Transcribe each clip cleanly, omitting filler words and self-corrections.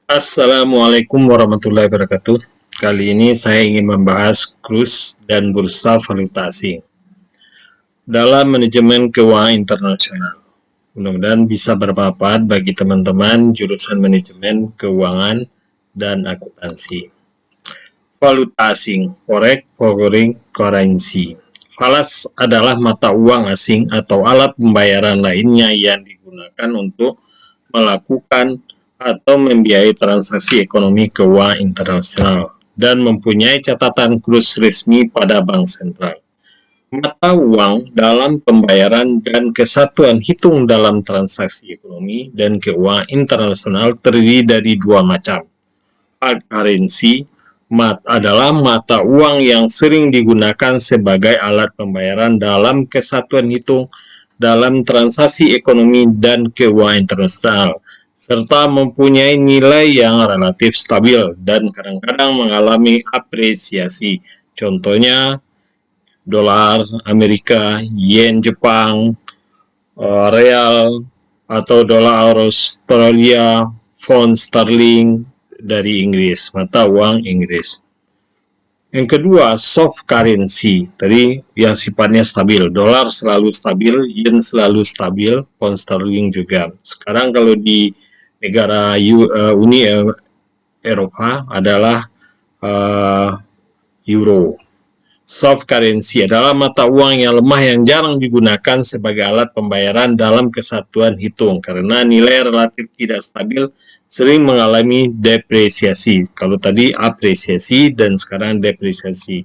Assalamualaikum warahmatullahi wabarakatuh. Kali ini saya ingin membahas kurs dan bursa valuta asing dalam manajemen keuangan internasional. Mudah-mudahan bisa bermanfaat bagi teman-teman jurusan manajemen keuangan dan akuntansi. Valuta asing, foreign currency. Falas adalah mata uang asing atau alat pembayaran lainnya yang digunakan untuk melakukan atau membiayai transaksi ekonomi keuangan internasional dan mempunyai catatan kurs resmi pada bank sentral. Mata uang dalam pembayaran dan kesatuan hitung dalam transaksi ekonomi dan keuangan internasional terdiri dari dua macam. Hard currency adalah mata uang yang sering digunakan sebagai alat pembayaran dalam kesatuan hitung dalam transaksi ekonomi dan keuangan internasional, serta mempunyai nilai yang relatif stabil dan kadang-kadang mengalami apresiasi. Contohnya, dolar Amerika, yen Jepang, real atau dolar Australia, pound sterling dari Inggris, mata uang Inggris. Yang kedua, soft currency, tadi yang sifatnya stabil. Dolar selalu stabil, yen selalu stabil, pound sterling juga. Sekarang kalau di negara Uni Eropa adalah euro. Soft currency adalah mata uang yang lemah yang jarang digunakan sebagai alat pembayaran dalam kesatuan hitung karena nilai relatif tidak stabil, sering mengalami depresiasi. Kalau tadi apresiasi dan sekarang depresiasi.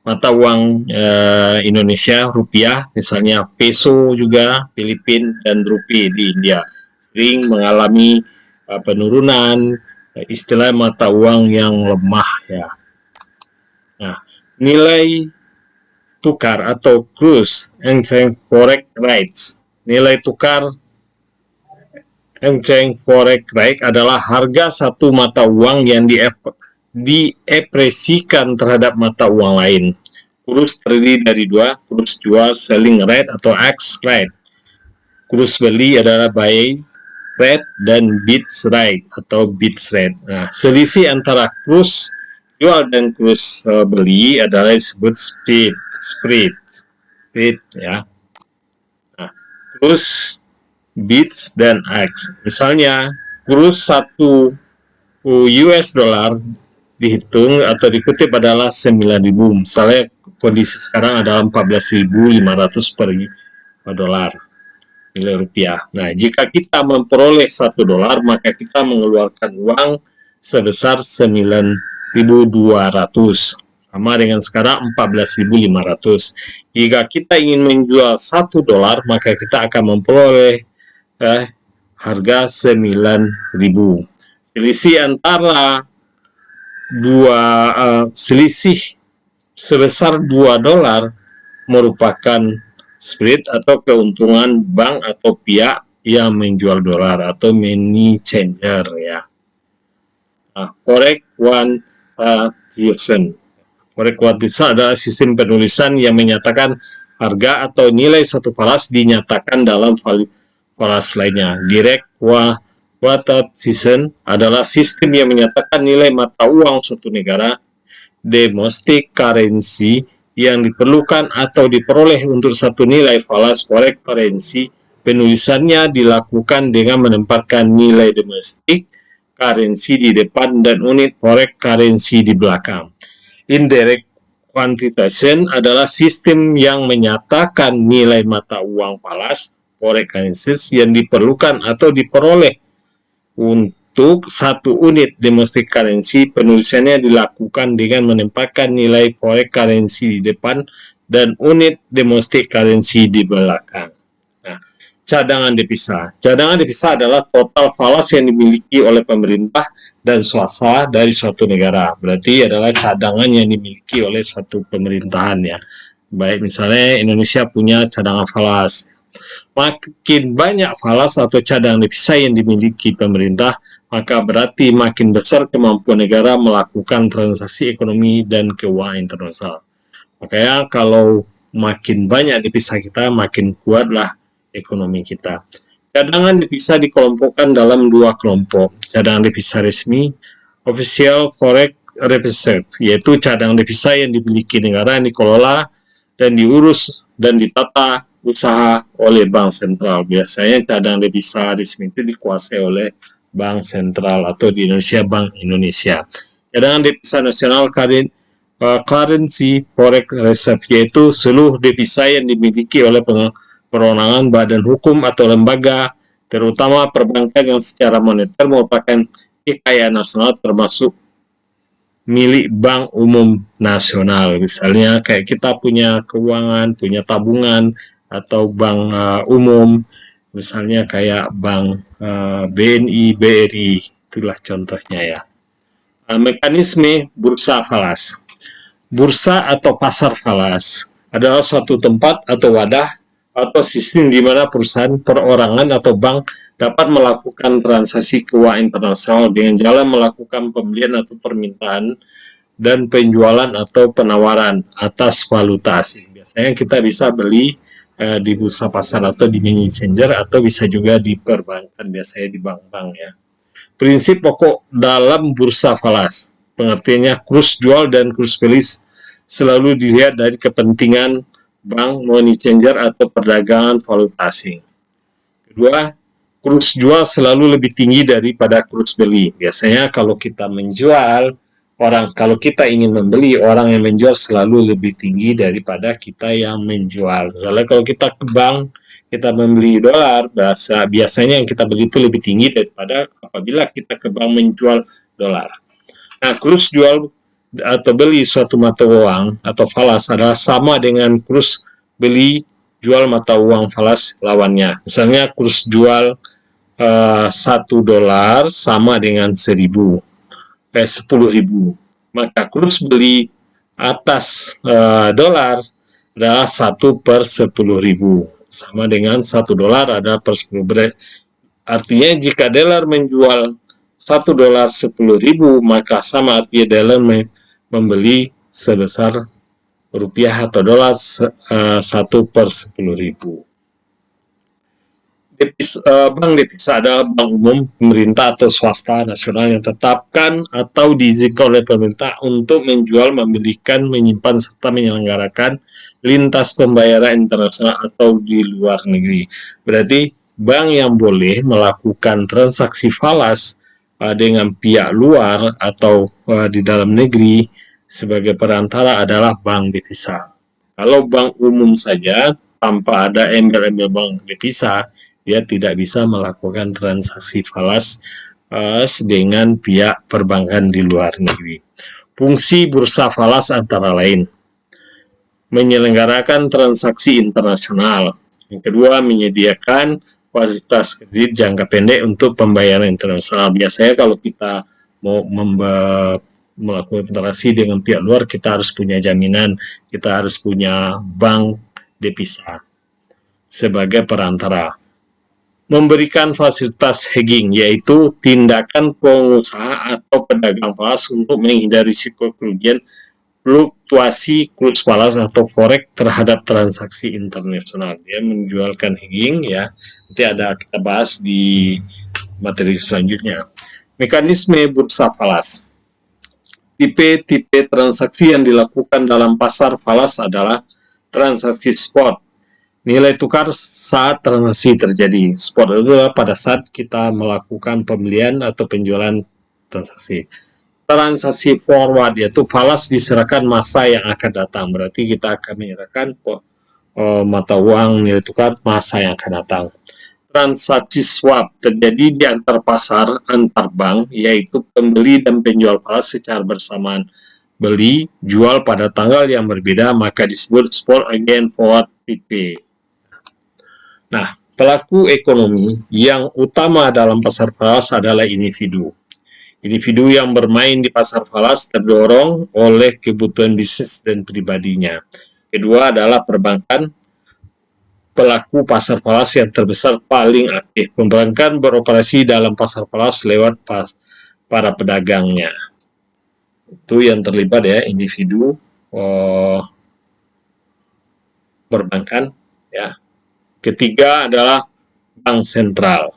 Mata uang Indonesia, rupiah, misalnya peso juga, Filipina dan rupiah di India, sering mengalami penurunan, istilah mata uang yang lemah ya. Nah, nilai tukar atau kurs exchange forex rate. Nilai tukar exchange forex rate adalah harga satu mata uang yang diepresikan terhadap mata uang lain. Kurs terdiri dari dua, kurs jual selling rate atau X rate. Kurs beli adalah buy rate dan bids rate atau bids rate. Nah, selisih antara kurs jual dan kurs beli adalah disebut spread ya. Nah, kurs bids dan X. Misalnya kurs 1 US dollar dihitung atau dikutip adalah 9.000. Misalnya kondisi sekarang adalah 14.500 per dolar nilai rupiah. Nah, jika kita memperoleh 1 dolar, maka kita mengeluarkan uang sebesar 9.200. Sama dengan sekarang 14.500. Jika kita ingin menjual 1 dolar, maka kita akan memperoleh harga 9.000. Selisih antara selisih sebesar 2 dolar merupakan spread atau keuntungan bank atau pihak yang menjual dolar atau money changer ya. Nah, forex quantization. Forex quantization adalah sistem penulisan yang menyatakan harga atau nilai suatu falas dinyatakan dalam falas lainnya. Direct quantization adalah sistem yang menyatakan nilai mata uang suatu negara, domestic currency, yang diperlukan atau diperoleh untuk satu nilai falas forex currency. Penulisannya dilakukan dengan menempatkan nilai domestic currency di depan dan unit forex currency di belakang. Indirect quantization adalah sistem yang menyatakan nilai mata uang falas forex currencies yang diperlukan atau diperoleh untuk satu unit domestic currency. Penulisannya dilakukan dengan menempatkan nilai forex currency di depan dan unit domestic currency di belakang. Nah, cadangan devisa. Cadangan devisa adalah total falas yang dimiliki oleh pemerintah dan swasta dari suatu negara. Berarti adalah cadangan yang dimiliki oleh suatu pemerintahan ya. Baik misalnya Indonesia punya cadangan falas. Makin banyak falas atau cadangan devisa yang dimiliki pemerintah, maka berarti makin besar kemampuan negara melakukan transaksi ekonomi dan keuangan internasional. Makanya kalau makin banyak devisa kita, makin kuatlah ekonomi kita. Cadangan devisa dikelompokkan dalam dua kelompok, cadangan devisa resmi, official forex reserve, yaitu cadangan devisa yang dimiliki negara yang dikelola dan diurus dan ditata usaha oleh bank sentral. Biasanya cadangan devisa resmi itu dikuasai oleh bank sentral atau di Indonesia Bank Indonesia. Cadangan devisa nasional currency forex reserve, yaitu seluruh devisa yang dimiliki oleh perorangan, badan hukum atau lembaga, terutama perbankan yang secara moneter merupakan kekayaan nasional termasuk milik Bank Umum Nasional. Misalnya kayak kita punya keuangan, punya tabungan, atau bank umum, misalnya kayak bank BNI, BRI, itulah contohnya ya. Mekanisme bursa falas. Bursa atau pasar falas adalah suatu tempat atau wadah atau sistem di mana perusahaan, perorangan, atau bank dapat melakukan transaksi keuangan internasional dengan jalan melakukan pembelian atau permintaan dan penjualan atau penawaran atas valuta asing. Biasanya kita bisa beli di bursa pasar atau di money changer, atau bisa juga di perbankan, biasanya di bank-bank ya. Prinsip pokok dalam bursa falas, pengertiannya kurs jual dan kurs beli selalu dilihat dari kepentingan bank, money changer, atau perdagangan valuta asing. Kedua, kurs jual selalu lebih tinggi daripada kurs beli. Biasanya kalau kita menjual, kalau kita ingin membeli, orang yang menjual selalu lebih tinggi daripada kita yang menjual. Misalnya kalau kita ke bank, kita membeli dolar, biasanya yang kita beli itu lebih tinggi daripada apabila kita ke bank menjual dolar. Nah, kurs jual atau beli suatu mata uang atau falas adalah sama dengan kurs beli jual mata uang falas lawannya. Misalnya kurs jual $1 sama dengan 10.000, maka kurs beli atas dolar adalah 1/10.000, sama dengan $1 adalah per 10. Artinya jika dolar menjual $1 10.000, maka sama artinya dolar membeli sebesar rupiah atau dolar 1/10.000. Bank devisa adalah bank umum pemerintah atau swasta nasional yang tetapkan atau diizinkan oleh pemerintah untuk menjual, membelikan, menyimpan, serta menyelenggarakan lintas pembayaran internasional atau di luar negeri. Berarti bank yang boleh melakukan transaksi falas dengan pihak luar atau di dalam negeri sebagai perantara adalah bank devisa. Kalau bank umum saja tanpa ada embel-embel bank devisa, dia tidak bisa melakukan transaksi falas dengan pihak perbankan di luar negeri. Fungsi bursa falas antara lain: menyelenggarakan transaksi internasional. Yang kedua, menyediakan fasilitas kredit jangka pendek untuk pembayaran internasional. Biasanya kalau kita mau melakukan transaksi dengan pihak luar, kita harus punya jaminan, kita harus punya bank devisa sebagai perantara. Memberikan fasilitas hedging, yaitu tindakan pengusaha atau pedagang falas untuk menghindari risiko kerugian fluktuasi kurs falas atau forex terhadap transaksi internasional. Dia menjualkan hedging ya. Nanti kita bahas di materi selanjutnya. Mekanisme bursa falas. Tipe-tipe transaksi yang dilakukan dalam pasar falas adalah transaksi spot. Nilai tukar saat transaksi terjadi. Spot itu adalah pada saat kita melakukan pembelian atau penjualan transaksi. Transaksi forward, yaitu falas diserahkan masa yang akan datang. Berarti kita akan menyerahkan mata uang nilai tukar masa yang akan datang. Transaksi swap terjadi di antar pasar antar bank, yaitu pembeli dan penjual falas secara bersamaan. Beli, jual pada tanggal yang berbeda, maka disebut spot against forward tipe. Nah, pelaku ekonomi yang utama dalam pasar falas adalah individu. Individu yang bermain di pasar falas terdorong oleh kebutuhan bisnis dan pribadinya. Kedua adalah perbankan, pelaku pasar falas yang terbesar paling aktif. Perbankan beroperasi dalam pasar falas lewat para pedagangnya. Itu yang terlibat ya, individu, perbankan ya. Ketiga adalah bank sentral.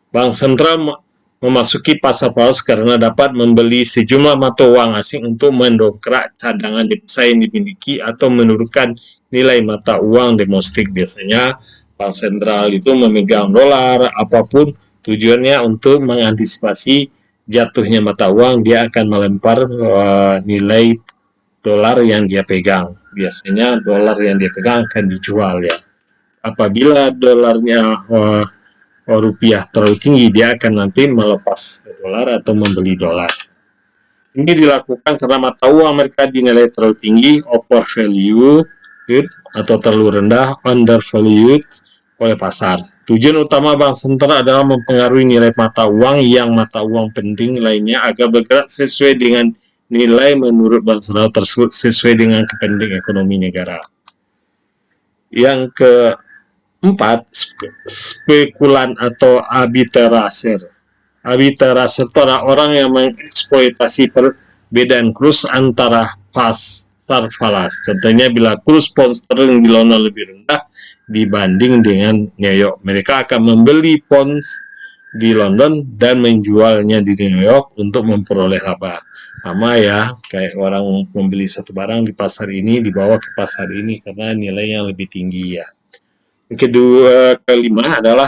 Bank sentral memasuki pasar falas karena dapat membeli sejumlah mata uang asing untuk mendongkrak cadangan devisa yang dimiliki atau menurunkan nilai mata uang domestik. Biasanya bank sentral itu memegang dolar, apapun tujuannya untuk mengantisipasi jatuhnya mata uang, dia akan melempar nilai dolar yang dia pegang. Biasanya dolar yang dia pegang akan dijual ya. Apabila dolarnya rupiah terlalu tinggi, dia akan nanti melepas dolar atau membeli dolar. Ini dilakukan karena mata uang mereka dinilai terlalu tinggi, overvalued atau terlalu rendah, undervalued oleh pasar. Tujuan utama bank sentral adalah mempengaruhi nilai mata uang yang mata uang penting lainnya agar bergerak sesuai dengan nilai menurut bank sentral tersebut sesuai dengan kepentingan ekonomi negara. Yang keempat, spekulan atau arbitraser. Arbitraser itu adalah orang yang mengeksploitasi perbedaan kurs antara pasar falas. Contohnya bila kurs pound sterling di London lebih rendah dibanding dengan New York, mereka akan membeli pound di London dan menjualnya di New York untuk memperoleh laba. Sama ya, kayak orang membeli satu barang di pasar ini dibawa ke pasar ini karena nilainya lebih tinggi ya. Kelima adalah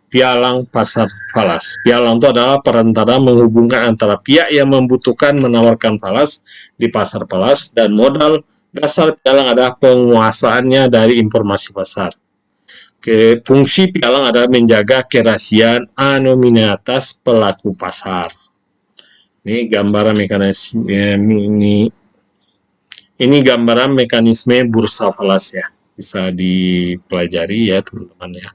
pialang pasar falas. Pialang itu adalah perantara menghubungkan antara pihak yang membutuhkan menawarkan falas di pasar falas dan modal dasar pialang adalah penguasaannya dari informasi pasar. Fungsi pialang adalah menjaga kerahasiaan anonimitas pelaku pasar. Ini gambaran mekanisme ini gambaran mekanisme bursa falas ya. Bisa dipelajari ya teman-teman ya.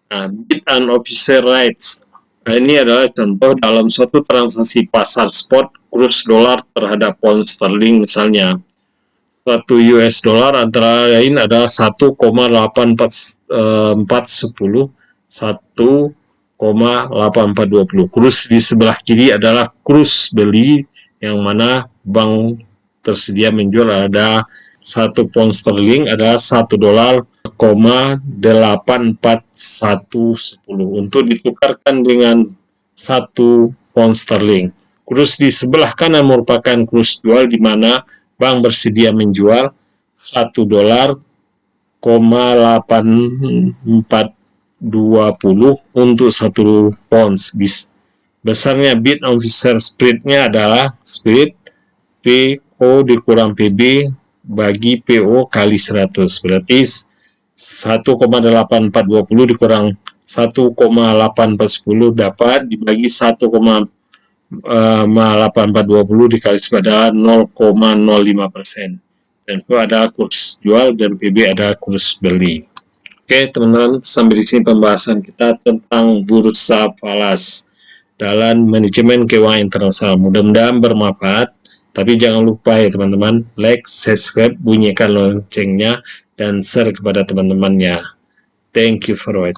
Nah, bid and offer rates. Nah, ini adalah contoh dalam suatu transaksi pasar spot kurs dolar terhadap pound sterling misalnya. Suatu US dollar antara lain adalah 1,8410, 1,8420. Kurs di sebelah kiri adalah kurs beli yang mana bank tersedia menjual ada 1 pound sterling adalah 1 dolar 0,84110 untuk ditukarkan dengan 1 pound sterling. Kurs di sebelah kanan merupakan kurs jual di mana bank bersedia menjual 1 dolar 0,8420 untuk 1 pound. Besarnya bid offer spread-nya adalah spread PO dikurang PB bagi PO kali 100. Berarti 1,8420 dikurang 1,8410 dapat dibagi 1,8420 dikali pada 0,05%. Dan itu adalah kurs jual dan PB adalah kurs beli. Oke teman-teman, sampai di sini pembahasan kita tentang bursa falas dalam manajemen keuangan internasional. Mudah-mudahan bermanfaat. Tapi jangan lupa ya teman-teman, like, subscribe, bunyikan loncengnya, dan share kepada teman-temannya. Thank you for watching.